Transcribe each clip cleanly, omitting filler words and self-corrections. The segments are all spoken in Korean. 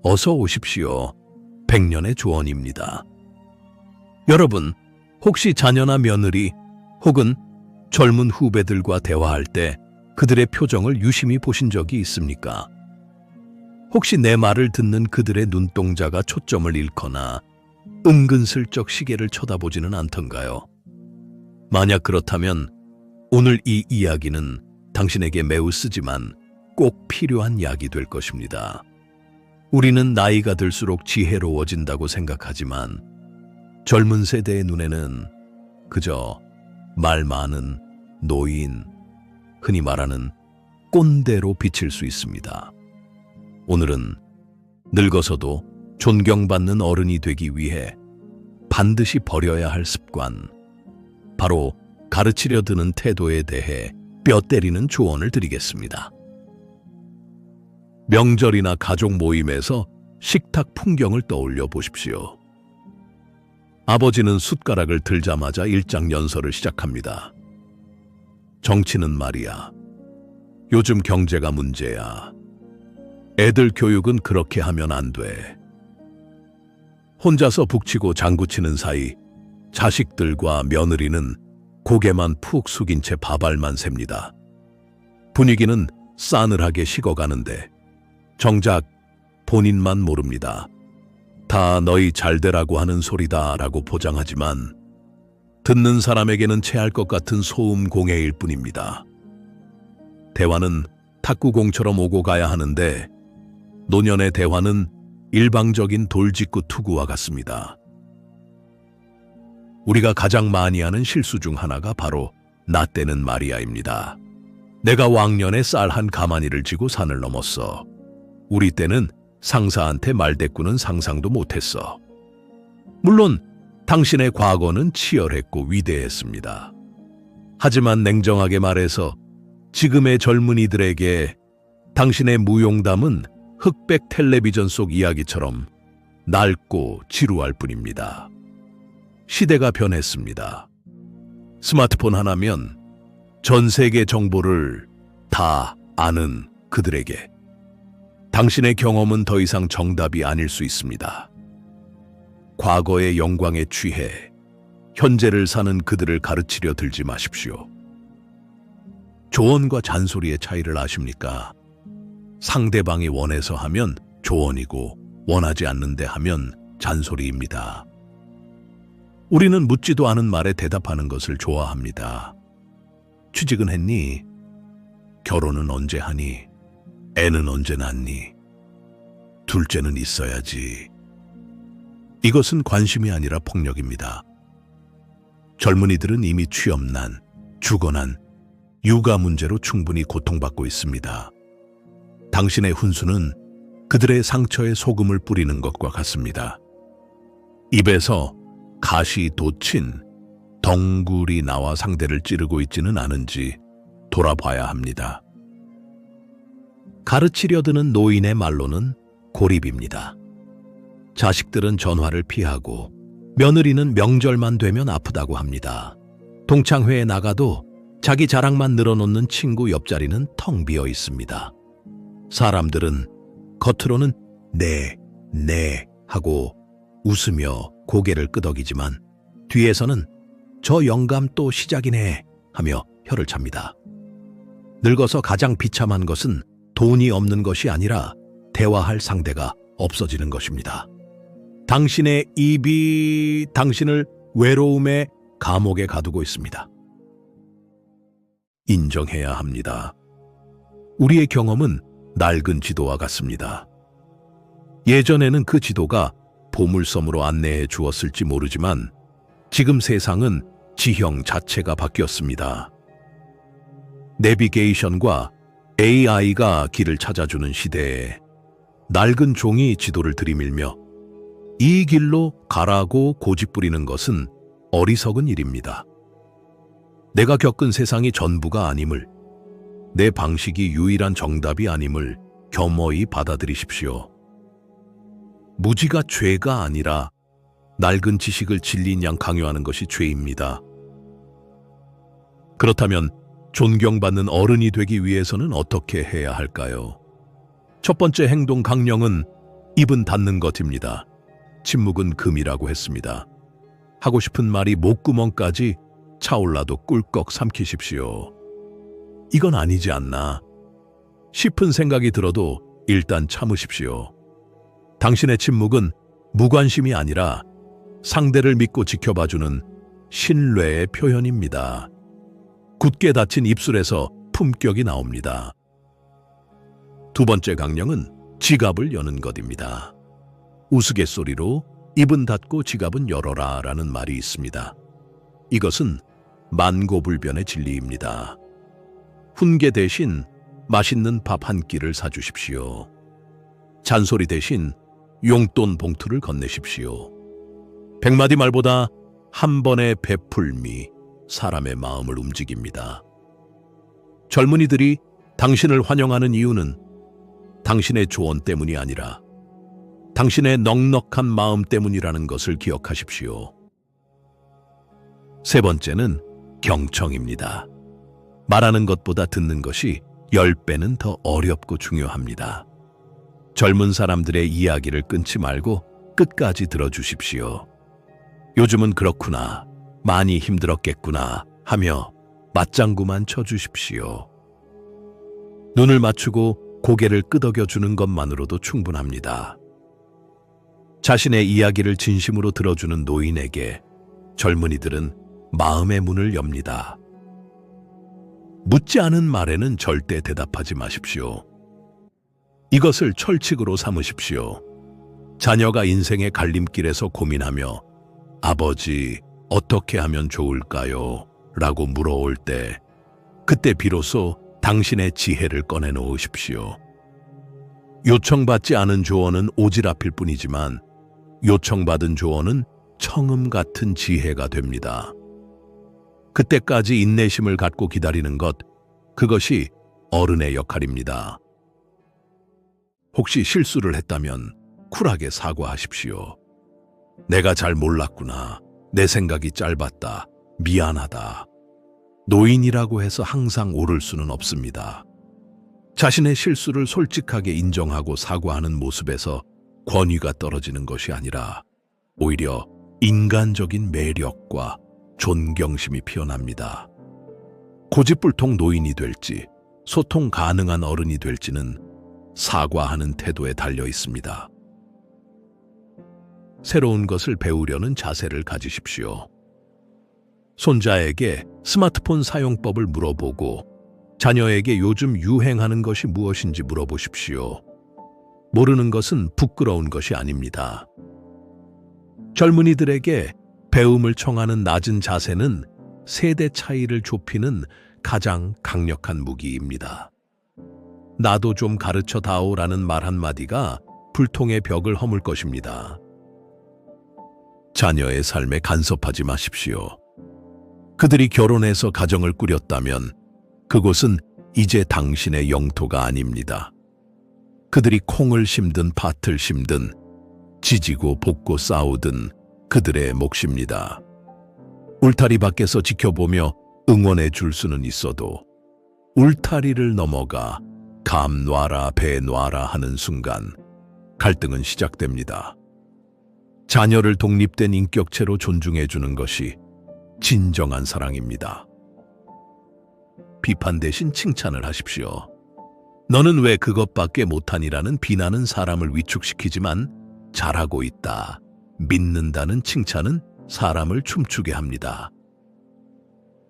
어서 오십시오. 백년의 조언입니다. 여러분, 혹시 자녀나 며느리 혹은 젊은 후배들과 대화할 때 그들의 표정을 유심히 보신 적이 있습니까? 혹시 내 말을 듣는 그들의 눈동자가 초점을 잃거나 은근슬쩍 시계를 쳐다보지는 않던가요? 만약 그렇다면 오늘 이 이야기는 당신에게 매우 쓰지만 꼭 필요한 약이 될 것입니다. 우리는 나이가 들수록 지혜로워진다고 생각하지만 젊은 세대의 눈에는 그저 말 많은 노인, 흔히 말하는 꼰대로 비칠 수 있습니다. 오늘은 늙어서도 존경받는 어른이 되기 위해 반드시 버려야 할 습관, 바로 가르치려 드는 태도에 대해 뼈 때리는 조언을 드리겠습니다. 명절이나 가족 모임에서 식탁 풍경을 떠올려 보십시오. 아버지는 숟가락을 들자마자 일장연설을 시작합니다. 정치는 말이야. 요즘 경제가 문제야. 애들 교육은 그렇게 하면 안 돼. 혼자서 북치고 장구치는 사이 자식들과 며느리는 고개만 푹 숙인 채 밥알만 셉니다. 분위기는 싸늘하게 식어가는데 정작 본인만 모릅니다. 다 너희 잘되라고 하는 소리다 라고 포장하지만 듣는 사람에게는 체할 것 같은 소음 공해일 뿐입니다. 대화는 탁구공처럼 오고 가야 하는데 노년의 대화는 일방적인 돌직구 투구와 같습니다. 우리가 가장 많이 하는 실수 중 하나가 바로 나 때는 말이야입니다. 내가 왕년에 쌀 한 가마니를 쥐고 산을 넘었어. 우리 때는 상사한테 말대꾸는 상상도 못했어. 물론 당신의 과거는 치열했고 위대했습니다. 하지만 냉정하게 말해서 지금의 젊은이들에게 당신의 무용담은 흑백 텔레비전 속 이야기처럼 낡고 지루할 뿐입니다. 시대가 변했습니다. 스마트폰 하나면 전 세계 정보를 다 아는 그들에게 당신의 경험은 더 이상 정답이 아닐 수 있습니다. 과거의 영광에 취해 현재를 사는 그들을 가르치려 들지 마십시오. 조언과 잔소리의 차이를 아십니까? 상대방이 원해서 하면 조언이고 원하지 않는데 하면 잔소리입니다. 우리는 묻지도 않은 말에 대답하는 것을 좋아합니다. 취직은 했니? 결혼은 언제 하니? 애는 언제 낳니? 둘째는 있어야지. 이것은 관심이 아니라 폭력입니다. 젊은이들은 이미 취업난, 주거난, 육아 문제로 충분히 고통받고 있습니다. 당신의 훈수는 그들의 상처에 소금을 뿌리는 것과 같습니다. 입에서 가시 돋친 덩굴이 나와 상대를 찌르고 있지는 않은지 돌아봐야 합니다. 가르치려 드는 노인의 말로는 고립입니다. 자식들은 전화를 피하고 며느리는 명절만 되면 아프다고 합니다. 동창회에 나가도 자기 자랑만 늘어놓는 친구 옆자리는 텅 비어 있습니다. 사람들은 겉으로는 네 하고 웃으며 고개를 끄덕이지만 뒤에서는 저 영감 또 시작이네 하며 혀를 찹니다. 늙어서 가장 비참한 것은 돈이 없는 것이 아니라 대화할 상대가 없어지는 것입니다. 당신의 입이 당신을 외로움의 감옥에 가두고 있습니다. 인정해야 합니다. 우리의 경험은 낡은 지도와 같습니다. 예전에는 그 지도가 보물섬으로 안내해 주었을지 모르지만 지금 세상은 지형 자체가 바뀌었습니다. 내비게이션과 AI가 길을 찾아주는 시대에 낡은 종이 지도를 들이밀며 이 길로 가라고 고집부리는 것은 어리석은 일입니다. 내가 겪은 세상이 전부가 아님을, 내 방식이 유일한 정답이 아님을 겸허히 받아들이십시오. 무지가 죄가 아니라 낡은 지식을 진리인 양 강요하는 것이 죄입니다. 그렇다면 존경받는 어른이 되기 위해서는 어떻게 해야 할까요? 첫 번째 행동 강령은 입은 닫는 것입니다. 침묵은 금이라고 했습니다. 하고 싶은 말이 목구멍까지 차올라도 꿀꺽 삼키십시오. 이건 아니지 않나 싶은 생각이 들어도 일단 참으십시오. 당신의 침묵은 무관심이 아니라 상대를 믿고 지켜봐주는 신뢰의 표현입니다. 굳게 닫힌 입술에서 품격이 나옵니다. 두 번째 강령은 지갑을 여는 것입니다. 우스갯소리로 입은 닫고 지갑은 열어라 라는 말이 있습니다. 이것은 만고불변의 진리입니다. 훈계 대신 맛있는 밥 한 끼를 사주십시오. 잔소리 대신 용돈 봉투를 건네십시오. 100마디 말보다 한 번의 베풀미 사람의 마음을 움직입니다. 젊은이들이 당신을 환영하는 이유는 당신의 조언 때문이 아니라 당신의 넉넉한 마음 때문이라는 것을 기억하십시오. 세 번째는 경청입니다. 말하는 것보다 듣는 것이 10배는 더 어렵고 중요합니다. 젊은 사람들의 이야기를 끊지 말고 끝까지 들어주십시오. 요즘은 그렇구나, 많이 힘들었겠구나 하며 맞장구만 쳐주십시오. 눈을 맞추고 고개를 끄덕여주는 것만으로도 충분합니다. 자신의 이야기를 진심으로 들어주는 노인에게 젊은이들은 마음의 문을 엽니다. 묻지 않은 말에는 절대 대답하지 마십시오. 이것을 철칙으로 삼으십시오. 자녀가 인생의 갈림길에서 고민하며 아버지, 어떻게 하면 좋을까요? 라고 물어올 때 그때 비로소 당신의 지혜를 꺼내놓으십시오. 요청받지 않은 조언은 오지랖일 뿐이지만 요청받은 조언은 청음 같은 지혜가 됩니다. 그때까지 인내심을 갖고 기다리는 것, 그것이 어른의 역할입니다. 혹시 실수를 했다면 쿨하게 사과하십시오. 내가 잘 몰랐구나. 내 생각이 짧았다. 미안하다. 노인이라고 해서 항상 옳을 수는 없습니다. 자신의 실수를 솔직하게 인정하고 사과하는 모습에서 권위가 떨어지는 것이 아니라 오히려 인간적인 매력과 존경심이 피어납니다. 고집불통 노인이 될지 소통 가능한 어른이 될지는 사과하는 태도에 달려 있습니다. 새로운 것을 배우려는 자세를 가지십시오. 손자에게 스마트폰 사용법을 물어보고 자녀에게 요즘 유행하는 것이 무엇인지 물어보십시오. 모르는 것은 부끄러운 것이 아닙니다. 젊은이들에게 배움을 청하는 낮은 자세는 세대 차이를 좁히는 가장 강력한 무기입니다. 나도 좀 가르쳐 다오라는 말 한마디가 불통의 벽을 허물 것입니다. 자녀의 삶에 간섭하지 마십시오. 그들이 결혼해서 가정을 꾸렸다면 그곳은 이제 당신의 영토가 아닙니다. 그들이 콩을 심든 밭을 심든 지지고 볶고 싸우든 그들의 몫입니다. 울타리 밖에서 지켜보며 응원해 줄 수는 있어도 울타리를 넘어가 감 놔라 배 놔라 하는 순간 갈등은 시작됩니다. 자녀를 독립된 인격체로 존중해 주는 것이 진정한 사랑입니다. 비판 대신 칭찬을 하십시오. 너는 왜 그것밖에 못하니라는 비난은 사람을 위축시키지만 잘하고 있다, 믿는다는 칭찬은 사람을 춤추게 합니다.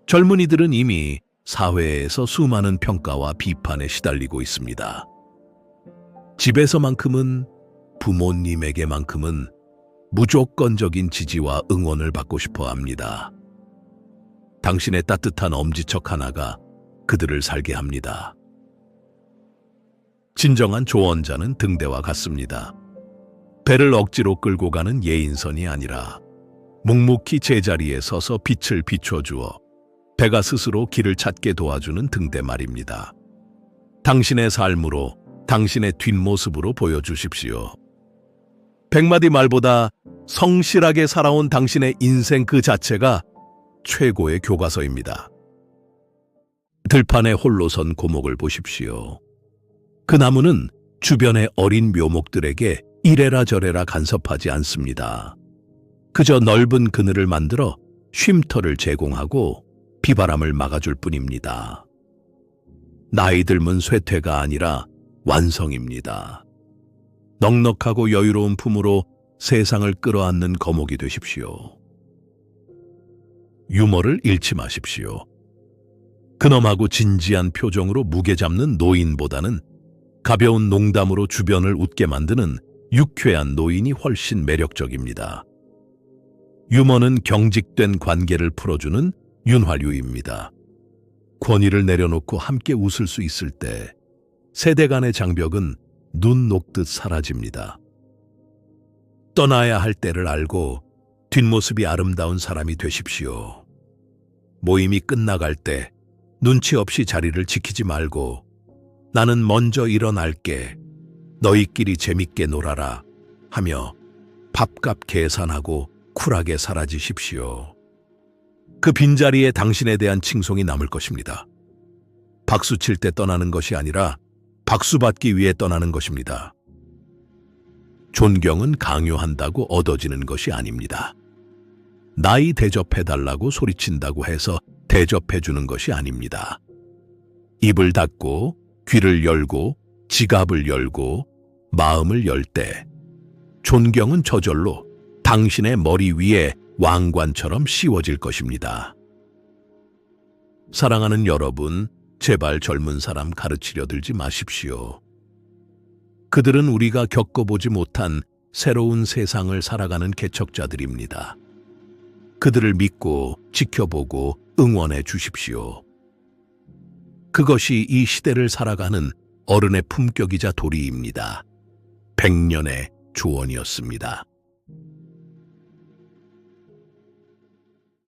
젊은이들은 이미 사회에서 수많은 평가와 비판에 시달리고 있습니다. 집에서만큼은, 부모님에게만큼은 무조건적인 지지와 응원을 받고 싶어 합니다. 당신의 따뜻한 엄지척 하나가 그들을 살게 합니다. 진정한 조언자는 등대와 같습니다. 배를 억지로 끌고 가는 예인선이 아니라 묵묵히 제자리에 서서 빛을 비춰주어 배가 스스로 길을 찾게 도와주는 등대 말입니다. 당신의 삶으로, 당신의 뒷모습으로 보여주십시오. 100마디 말보다 성실하게 살아온 당신의 인생 그 자체가 최고의 교과서입니다. 들판에 홀로 선 고목을 보십시오. 그 나무는 주변의 어린 묘목들에게 이래라 저래라 간섭하지 않습니다. 그저 넓은 그늘을 만들어 쉼터를 제공하고 비바람을 막아줄 뿐입니다. 나이 들면 쇠퇴가 아니라 완성입니다. 넉넉하고 여유로운 품으로 세상을 끌어안는 거목이 되십시오. 유머를 잃지 마십시오. 근엄하고 진지한 표정으로 무게 잡는 노인보다는 가벼운 농담으로 주변을 웃게 만드는 유쾌한 노인이 훨씬 매력적입니다. 유머는 경직된 관계를 풀어주는 윤활유입니다. 권위를 내려놓고 함께 웃을 수 있을 때 세대 간의 장벽은 눈 녹듯 사라집니다. 떠나야 할 때를 알고 뒷모습이 아름다운 사람이 되십시오. 모임이 끝나갈 때 눈치 없이 자리를 지키지 말고 나는 먼저 일어날게, 너희끼리 재밌게 놀아라 하며 밥값 계산하고 쿨하게 사라지십시오. 그 빈자리에 당신에 대한 칭송이 남을 것입니다. 박수 칠 때 떠나는 것이 아니라 박수 받기 위해 떠나는 것입니다. 존경은 강요한다고 얻어지는 것이 아닙니다. 나이 대접해달라고 소리친다고 해서 대접해주는 것이 아닙니다. 입을 닫고 귀를 열고 지갑을 열고 마음을 열 때 존경은 저절로 당신의 머리 위에 왕관처럼 씌워질 것입니다. 사랑하는 여러분, 제발 젊은 사람 가르치려 들지 마십시오. 그들은 우리가 겪어보지 못한 새로운 세상을 살아가는 개척자들입니다. 그들을 믿고 지켜보고 응원해 주십시오. 그것이 이 시대를 살아가는 어른의 품격이자 도리입니다. 100년의 조언이었습니다.